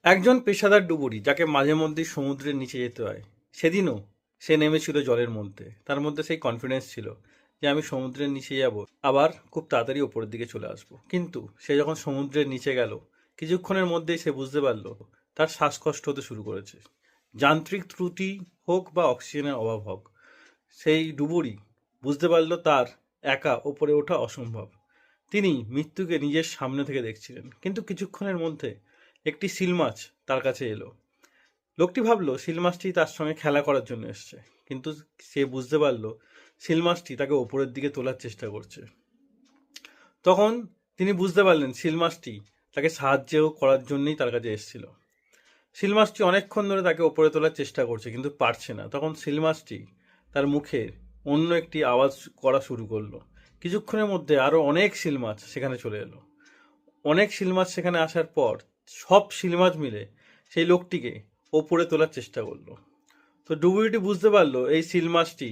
একজন পেশাদার ডুবুরি যাকে মাঝে মধ্যেই সমুদ্রের নিচে যেতে হয়, সেদিনও সে নেমেছিল জলের মধ্যে। তার মধ্যে সেই কনফিডেন্স ছিল যে আমি সমুদ্রের নিচে যাব, আবার খুব তাড়াতাড়ি ওপরের দিকে চলে আসব। কিন্তু সে যখন সমুদ্রের নিচে গেল, কিছুক্ষণের মধ্যেই সে বুঝতে পারল তার শ্বাসকষ্ট হতে শুরু করেছে। যান্ত্রিক ত্রুটি হোক বা অক্সিজেনের অভাব হোক, সেই ডুবুরি বুঝতে পারল তার একা ওপরে ওঠা অসম্ভব। তিনি মৃত্যুকে নিজের সামনে থেকে দেখছিলেন, কিন্তু কিছুক্ষণের মধ্যে একটি সিল মাছ তার কাছে এলো। লোকটি ভাবলো সিল মাছটি তার সঙ্গে খেলা করার জন্য এসছে, কিন্তু সে বুঝতে পারলো সিল মাছটি তাকে ওপরের দিকে তোলার চেষ্টা করছে। তখন তিনি বুঝতে পারলেন সিল মাছটি তাকে সাহায্য করার জন্যই তার কাছে এসেছিল। সিল মাছটি অনেকক্ষণ ধরে তাকে ওপরে তোলার চেষ্টা করছে, কিন্তু পারছে না। তখন সিল মাছটি তার মুখে অন্য একটি আওয়াজ করা শুরু করলো। কিছুক্ষণের মধ্যে আরো অনেক সিল মাছ সেখানে চলে এলো। অনেক সিল মাছ সেখানে আসার পর সব সিল মাছ মিলে সেই লোকটিকে ওপরে তোলার চেষ্টা করলো। তো ডুবুরিটি বুঝতে পারলো এই সিল মাছটি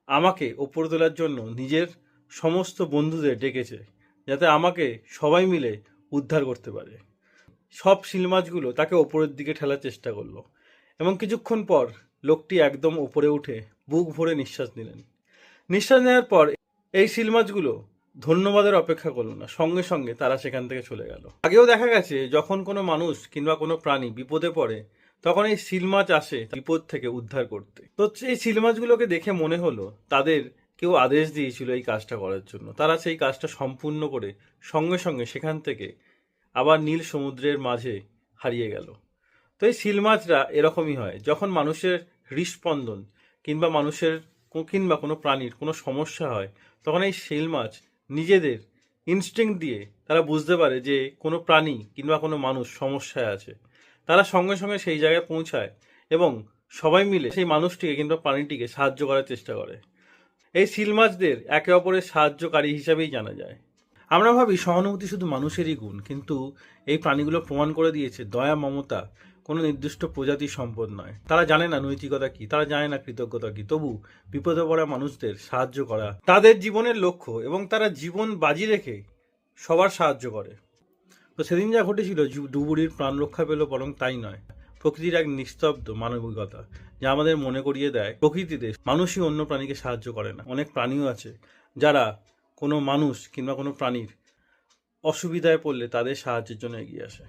আমাকে ওপরে তোলার জন্য নিজের সমস্ত বন্ধুদের ডেকেছে, যাতে আমাকে সবাই মিলে উদ্ধার করতে পারে। সব সিল মাছগুলো তাকে ওপরের দিকে ঠেলার চেষ্টা করলো, এবং কিছুক্ষণ পর লোকটি একদম ওপরে উঠে বুক ভরে নিঃশ্বাস নিলেন। নিঃশ্বাস নেওয়ার পর এই সিল মাছগুলো ধন্যবাদের অপেক্ষা করলো না, সঙ্গে সঙ্গে তারা সেখান থেকে চলে গেল। আগেও দেখা গেছে যখন কোনো মানুষ কিংবা কোনো প্রাণী বিপদে পড়ে, তখন এই সিল মাছ আসে বিপদ থেকে উদ্ধার করতে। তো এই সিল মাছগুলোকে দেখে মনে হলো তাদের কেউ আদেশ দিয়েছিল এই কাজটা করার জন্য। তারা সেই কাজটা সম্পূর্ণ করে সঙ্গে সঙ্গে সেখান থেকে আবার নীল সমুদ্রের মাঝে হারিয়ে গেল। তো এই সিল মাছরা এরকমই হয়, যখন মানুষের হৃৎস্পন্দন কিংবা মানুষের কিংবা কোনো প্রাণীর কোনো সমস্যা হয়, তখন এই সিল মাছ নিজেদের ইনস্টিংক্ট দিয়ে তারা বুঝতে পারে যে কোনো প্রাণী কিংবা কোনো মানুষ সমস্যায় আছে। তারা সঙ্গে সঙ্গে সেই জায়গায় পৌঁছায় এবং সবাই মিলে সেই মানুষটিকে কিংবা প্রাণীটিকে সাহায্য করার চেষ্টা করে। এই সিল মাছদের একে অপরের সাহায্যকারী হিসাবেই জানা যায়। আমরা ভাবি সহানুভূতি শুধু মানুষেরই গুণ, কিন্তু এই প্রাণীগুলো প্রমাণ করে দিয়েছে দয়া মমতা কোনো নির্দিষ্ট প্রজাতির সম্পদ নয়। তারা জানে না নৈতিকতা কি, তারা জানে না কৃতজ্ঞতা কি, তবু বিপদে পড়া মানুষদের সাহায্য করা তাদের জীবনের লক্ষ্য, এবং তারা জীবন বাজি রেখে সবার সাহায্য করে। তো সেদিন যা ঘটেছিল, ডুবুরির প্রাণ রক্ষা পেল, বরং তাই নয়, প্রকৃতির এক নিস্তব্ধ মানবিকতা, যা আমাদের মনে করিয়ে দেয় প্রকৃতিতে মানুষই অন্য প্রাণীকে সাহায্য করে না। অনেক প্রাণীও আছে যারা কোনো মানুষ কিংবা কোনো প্রাণীর অসুবিধায় পড়লে তাদের সাহায্যের জন্য এগিয়ে আসে।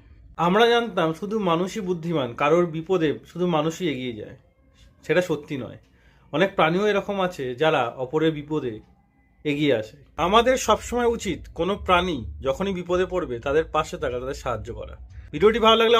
আমরা জানতাম শুধু মানুষই বুদ্ধিমান, কারোর বিপদে শুধু মানুষই এগিয়ে যায়। সেটা সত্যি নয়। অনেক প্রাণীও এরকম আছে যারা অপরের বিপদে এগিয়ে আসে। আমাদের সবসময় উচিত কোনো প্রাণী যখনই বিপদে পড়বে তাদের পাশে থাকা, তাদের সাহায্য করা। ভিডিওটি ভালো লাগলে